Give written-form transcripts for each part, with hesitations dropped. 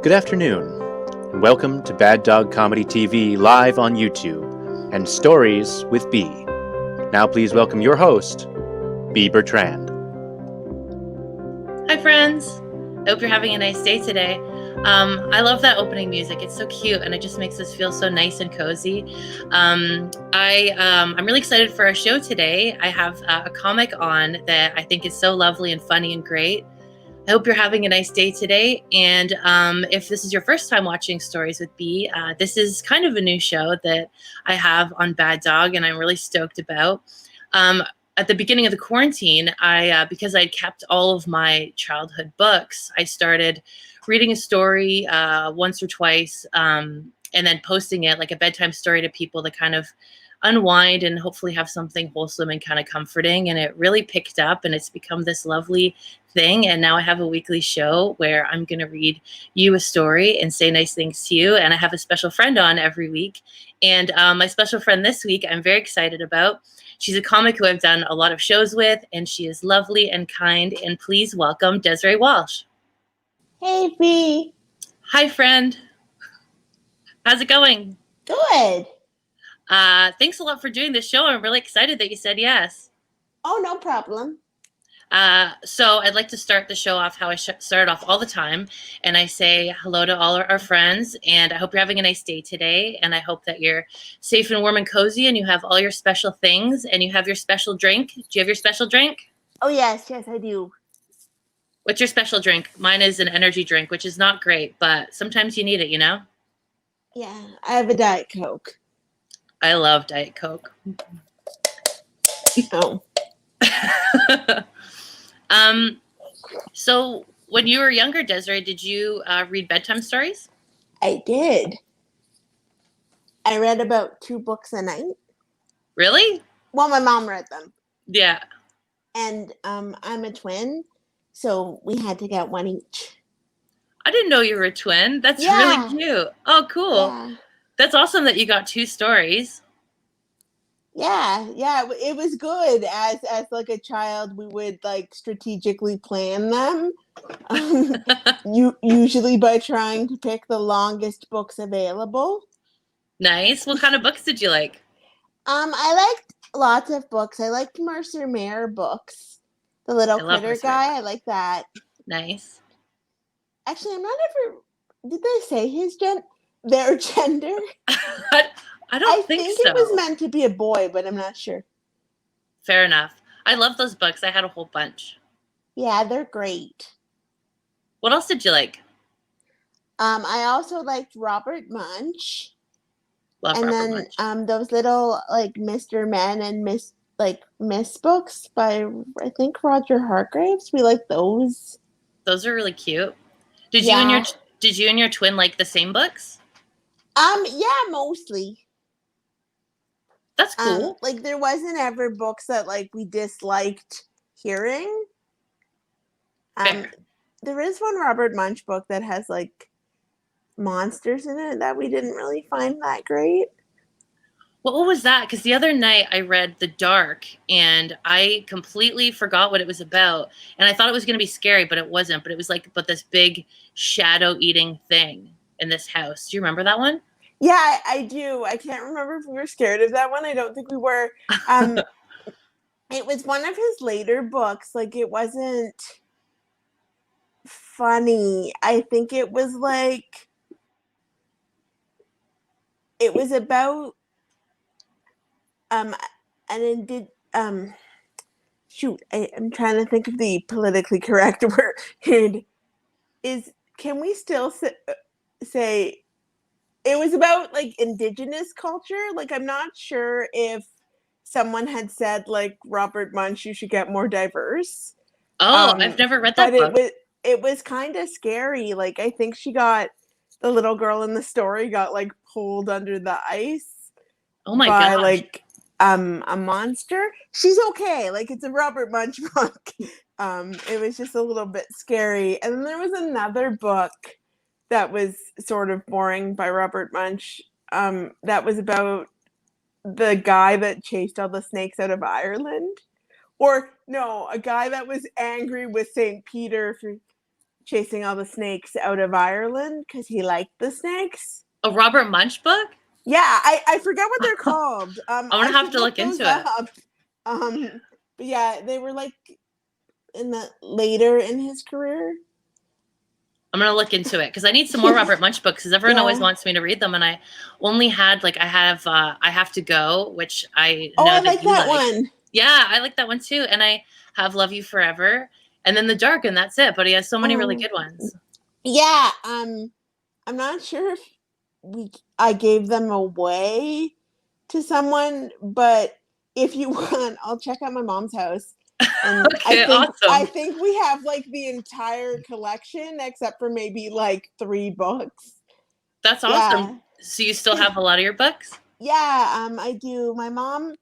Good afternoon, and welcome to Bad Dog Comedy TV live on YouTube and Stories with B. Now please welcome your host, B. Bertrand. Hi friends, I hope you're having a nice day today. I love that opening music. It's so cute and it just makes us feel so nice and cozy. I'm really excited for our show today. I have a comic on that I think is so lovely and funny and great. I hope you're having a nice day today. And if this is your first time watching Stories with B, this is kind of a new show that I have on Bad Dog and I'm really stoked about. At the beginning of the quarantine, because I'd kept all of my childhood books, I started reading a story once or twice and then posting it like a bedtime story to people to kind of unwind and hopefully have something wholesome and kind of comforting. And it really picked up and it's become this lovely thing. And now I have a weekly show where I'm going to read you a story and say nice things to you. And I have a special friend on every week. And my special friend this week, I'm very excited about. She's a comic who I've done a lot of shows with, and she is lovely and kind. And please welcome Desiree Walsh. Hey, B. Hi, friend. How's it going? Good. Thanks a lot for doing this show. I'm really excited that you said yes. Oh, no problem. So I'd like to start the show off how I start off all the time. And I say hello to all our friends. And I hope you're having a nice day today. And I hope that you're safe and warm and cozy and you have all your special things and you have your special drink. Do you have your special drink? Oh, yes, I do. What's your special drink? Mine is an energy drink, which is not great, but sometimes you need it, you know? Yeah, I have a Diet Coke. I love Diet Coke. Oh. So when you were younger, Desiree, did you read bedtime stories? I did. I read about 2 books a night. Really? Well, my mom read them. Yeah. And I'm a twin, so we had to get one each. I didn't know you were a twin. That's really cute. Oh, cool. Yeah. That's awesome that you got 2 stories. Yeah, it was good. As like a child, we would like strategically plan them. Usually by trying to pick the longest books available. Nice. What kind of books did you like? I liked lots of books. I liked Mercer Mayer books. The Little Critter guy. I like that. Nice. Actually, I'm not ever. Did they say their gender? I don't think so. It was meant to be a boy, but I'm not sure. Fair enough. I love those books. I had a whole bunch. Yeah, they're great. What else did you like? I also liked Robert Munch. Love and Robert then Munch. Those little like Mr. Men and Miss books by I think Roger Hargraves. We like those. Those are really cute. Did you and your twin like the same books? Yeah, mostly. That's cool. Like there wasn't ever books that like we disliked hearing. Fair. There is one Robert Munch book that has like monsters in it that we didn't really find that great. What was that? Because the other night I read The Dark and I completely forgot what it was about. And I thought it was going to be scary, but it wasn't. But it was like this big shadow eating thing in this house. Do you remember that one? Yeah, I do. I can't remember if we were scared of that one. I don't think we were. It was one of his later books. Like, it wasn't funny. I think it was like, it was about, I'm trying to think of the politically correct word. Can we still say, it was about like indigenous culture. Like, I'm not sure if someone had said like, Robert Munch, you should get more diverse. Oh, I've never read that book. But it was kind of scary. Like, I think the little girl in the story got like pulled under the ice. Oh my gosh. By like a monster. She's okay. Like, it's a Robert Munch book. It was just a little bit scary. And then there was another book that was sort of boring by Robert Munch. That was about the guy that chased all the snakes out of Ireland. Or no, a guy that was angry with St. Peter for chasing all the snakes out of Ireland because he liked the snakes. A Robert Munch book? Yeah, I forget what they're called. I'm gonna I have should to look those into it. up. But yeah, they were like in the later in his career. I'm gonna look into it because I need some more Robert Munch books because everyone always Yeah. wants me to read them, and I only had like I have to go, which I Oh, know I that like you that one. Yeah, I like that one too, and I have Love You Forever, and then The Dark, and that's it. But he has so many really good ones. Yeah, I'm not sure if I gave them away to someone, but if you want, I'll check out my mom's house. And Okay, I awesome. think we have like the entire collection except for maybe like 3 books. That's awesome. Yeah. So you still have a lot of your books? Yeah, I do. My mom,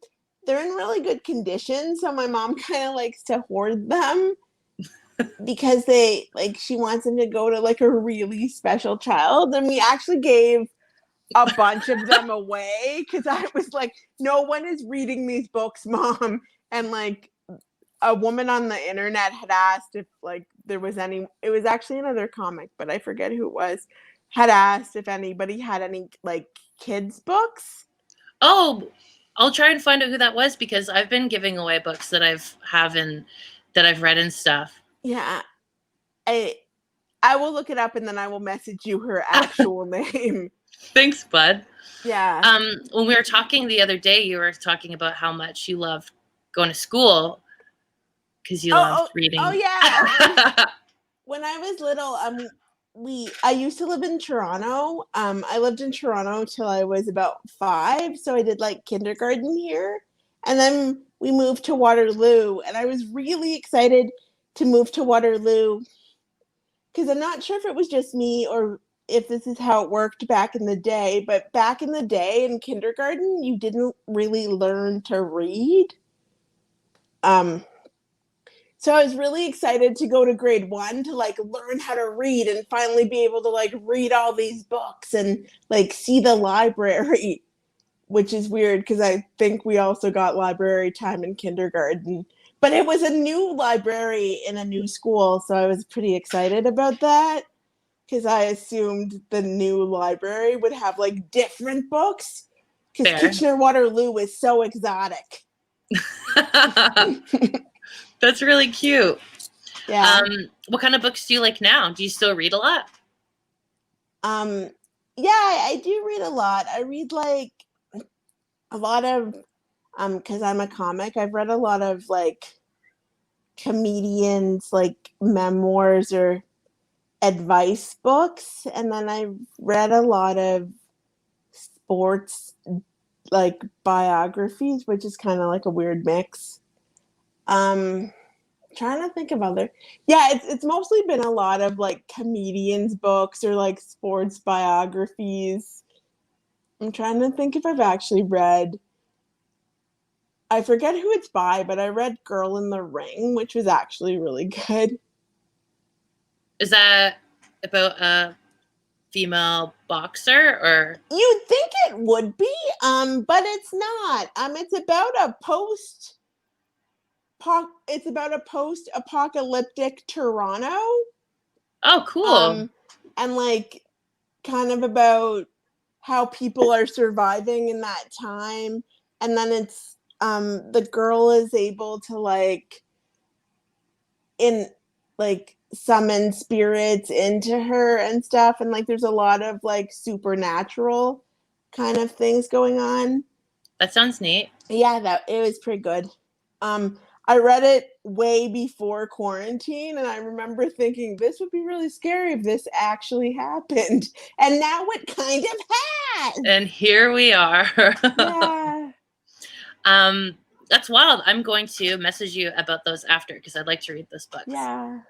they're in really good condition, so my mom kind of likes to hoard them because they like she wants them to go to like a really special child, and we actually gave a bunch of them away because I was like, no one is reading these books, Mom. And like a woman on the internet had asked if like there was any, it was actually another comic, but I forget who it was, had asked if anybody had any like kids books. Oh, I'll try and find out who that was because I've been giving away books that that I've read and stuff. Yeah. I will look it up and then I will message you her actual name. Thanks, bud. Yeah. When we were talking the other day, you were talking about how much you loved going to school because you loved reading. Oh yeah. When I was little, I used to live in Toronto. I lived in Toronto till I was about 5, so I did like kindergarten here, and then we moved to Waterloo, and I was really excited to move to Waterloo because I'm not sure if it was just me or if this is how it worked back in the day, but back in the day in kindergarten, you didn't really learn to read. So I was really excited to go to grade 1 to like learn how to read and finally be able to like read all these books and like see the library, which is weird because I think we also got library time in kindergarten. But it was a new library in a new school, so I was pretty excited about that because I assumed the new library would have like different books because Kitchener-Waterloo is so exotic. That's really cute. Yeah. What kind of books do you like now? Do you still read a lot? Yeah, I do read a lot. I read like a lot of because I'm a comic, I've read a lot of like comedians like memoirs or advice books, and then I've read a lot of sports like biographies, which is kind of like a weird mix. Trying to think of other. Yeah, it's mostly been a lot of like comedians books or like sports biographies. I'm trying to think if I've actually read, I forget who it's by, but I read Girl in the Ring, which was actually really good. Is that about a female boxer or? You'd think it would be, but it's not. It's about a post-apocalyptic Toronto. Oh, cool. And like kind of about how people are surviving in that time. And then it's the girl is able to like summon spirits into her and stuff, and like there's a lot of like supernatural kind of things going on. That sounds neat. Yeah, it was pretty good. I read it way before quarantine, and I remember thinking this would be really scary if this actually happened. And now it kind of has. And here we are. Yeah. That's wild. I'm going to message you about those after because I'd like to read those books. Yeah.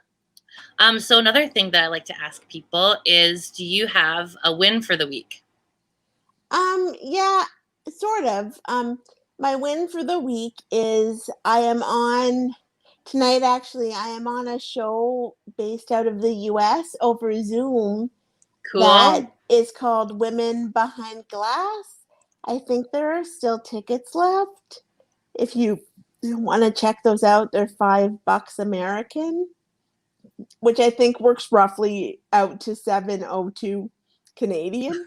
So another thing that I like to ask people is, do you have a win for the week? Yeah, sort of. My win for the week is I am on a show based out of the US over Zoom. Cool. That is called Women Behind Glass. I think there are still tickets left. If you want to check those out, they're $5 American. which I think works roughly out to 702 Canadian.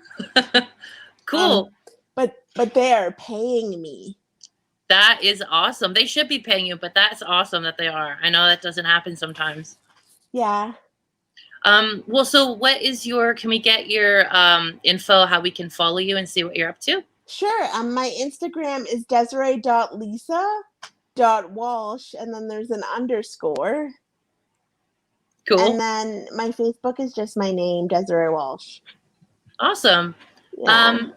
Cool. But they are paying me. That is awesome. They should be paying you, but that's awesome that they are. I know that doesn't happen sometimes. Yeah. Well, so what is can we get your info, how we can follow you and see what you're up to? Sure. My Instagram is Desiree.Lisa.Walsh, and then there's an underscore. Cool. And then my Facebook is just my name, Desiree Walsh. Awesome. Yeah.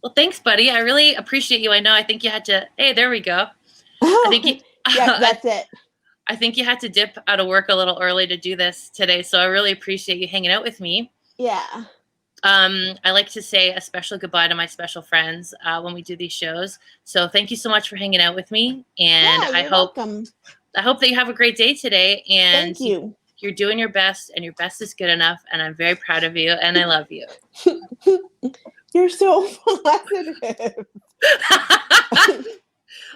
Well, thanks, buddy. I really appreciate you. I think you had to. Hey, there we go. I think you, yeah, that's it. I think you had to dip out of work a little early to do this today, so I really appreciate you hanging out with me. Yeah. I like to say a special goodbye to my special friends when we do these shows. So thank you so much for hanging out with me, and yeah, you're welcome. I hope that you have a great day today. And thank you. You're doing your best, and your best is good enough. And I'm very proud of you, and I love you. You're so positive.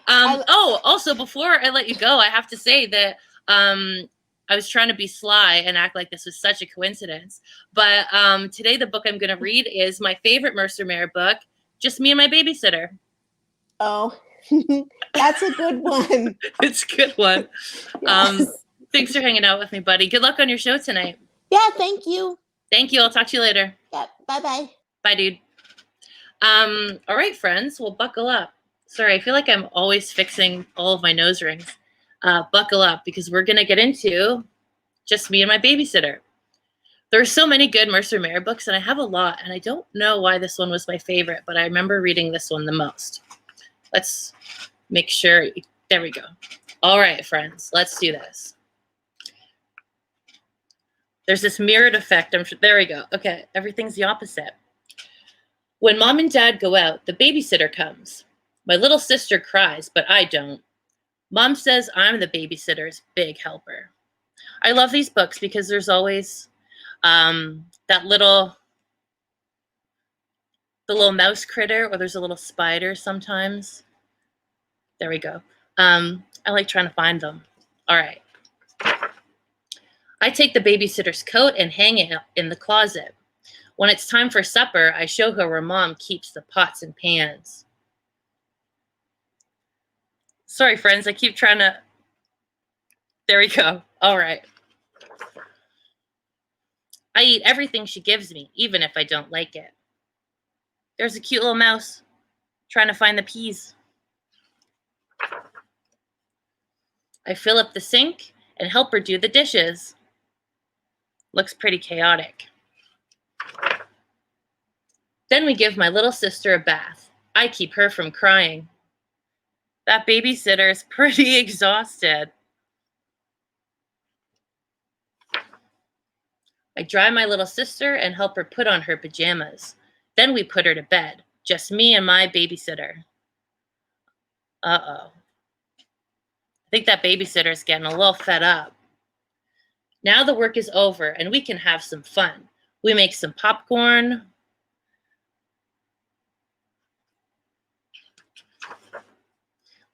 Also, before I let you go, I have to say that I was trying to be sly and act like this was such a coincidence. But today, the book I'm going to read is my favorite Mercer Mayer book, Just Me and My Babysitter. Oh, that's a good one. It's a good one. Yes. Thanks for hanging out with me, buddy. Good luck on your show tonight. Yeah, thank you. Thank you. I'll talk to you later. Yeah, bye-bye. Bye, dude. All right, friends. Well, buckle up. Sorry, I feel like I'm always fixing all of my nose rings. Buckle up, because we're going to get into Just Me and My Babysitter. There are so many good Mercer Mayer books, and I have a lot, and I don't know why this one was my favorite, but I remember reading this one the most. Let's make sure. There we go. All right, friends. Let's do this. There's this mirrored effect. There we go. Okay, everything's the opposite. When Mom and Dad go out, the babysitter comes. My little sister cries, but I don't. Mom says I'm the babysitter's big helper. I love these books because there's always the little mouse critter, or there's a little spider sometimes. There we go. I like trying to find them. All right. I take the babysitter's coat and hang it in the closet. When it's time for supper, I show her where Mom keeps the pots and pans. Sorry, friends, I keep trying to... There we go. All right. I eat everything she gives me, even if I don't like it. There's a cute little mouse trying to find the peas. I fill up the sink and help her do the dishes. Looks pretty chaotic. Then we give my little sister a bath. I keep her from crying. That babysitter is pretty exhausted. I dry my little sister and help her put on her pajamas. Then we put her to bed, just me and my babysitter. Uh-oh. I think that babysitter's getting a little fed up. Now the work is over and we can have some fun. We make some popcorn.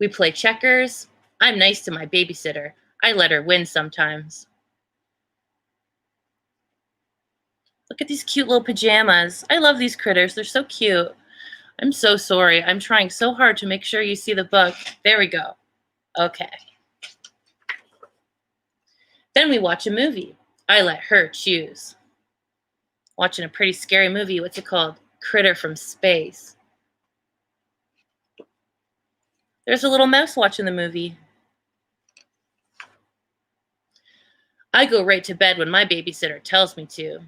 We play checkers. I'm nice to my babysitter. I let her win sometimes. Look at these cute little pajamas. I love these critters. They're so cute. I'm so sorry. I'm trying so hard to make sure you see the book. There we go. Okay. Then we watch a movie. I let her choose. Watching a pretty scary movie. What's it called? Critter from Space. There's a little mouse watching the movie. I go right to bed when my babysitter tells me to.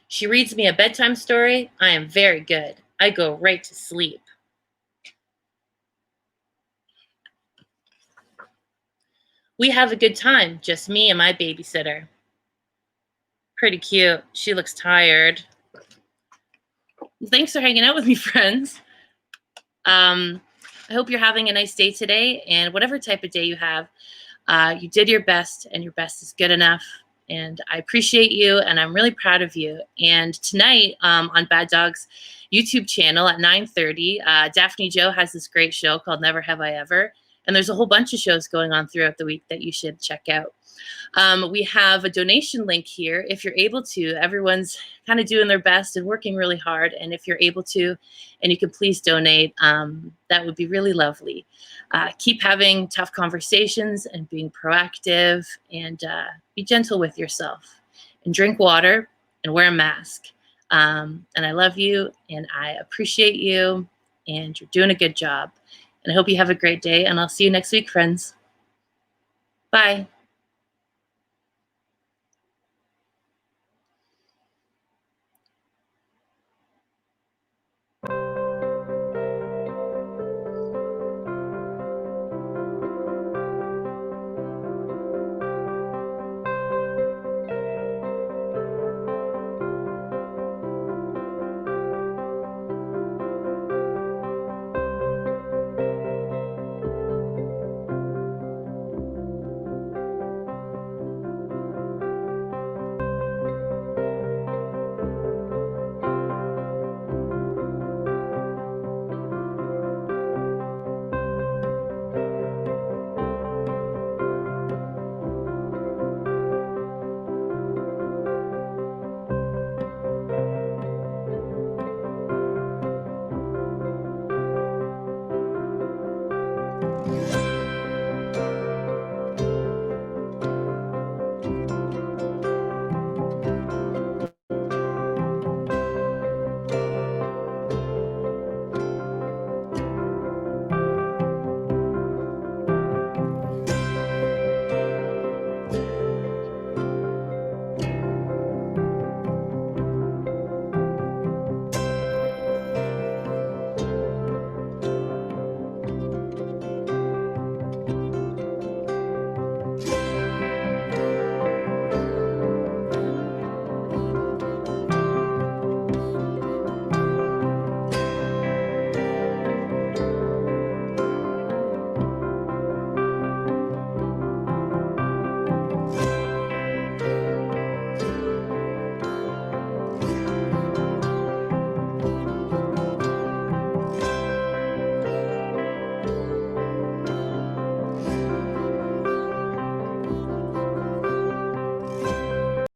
She reads me a bedtime story. I am very good. I go right to sleep. We have a good time, just me and my babysitter. Pretty cute. She looks tired. Thanks for hanging out with me, friends. I hope you're having a nice day today, and whatever type of day you have, you did your best, and your best is good enough. And I appreciate you, and I'm really proud of you. And tonight on Bad Dog's YouTube channel at 9:30, Daphne Jo has this great show called Never Have I Ever. And there's a whole bunch of shows going on throughout the week that you should check out. We have a donation link here if you're able to. Everyone's kind of doing their best and working really hard. And if you're able to, and you can please donate, that would be really lovely. Keep having tough conversations and being proactive, and be gentle with yourself, and drink water and wear a mask. And I love you and I appreciate you, and you're doing a good job. And I hope you have a great day, and I'll see you next week, friends. Bye.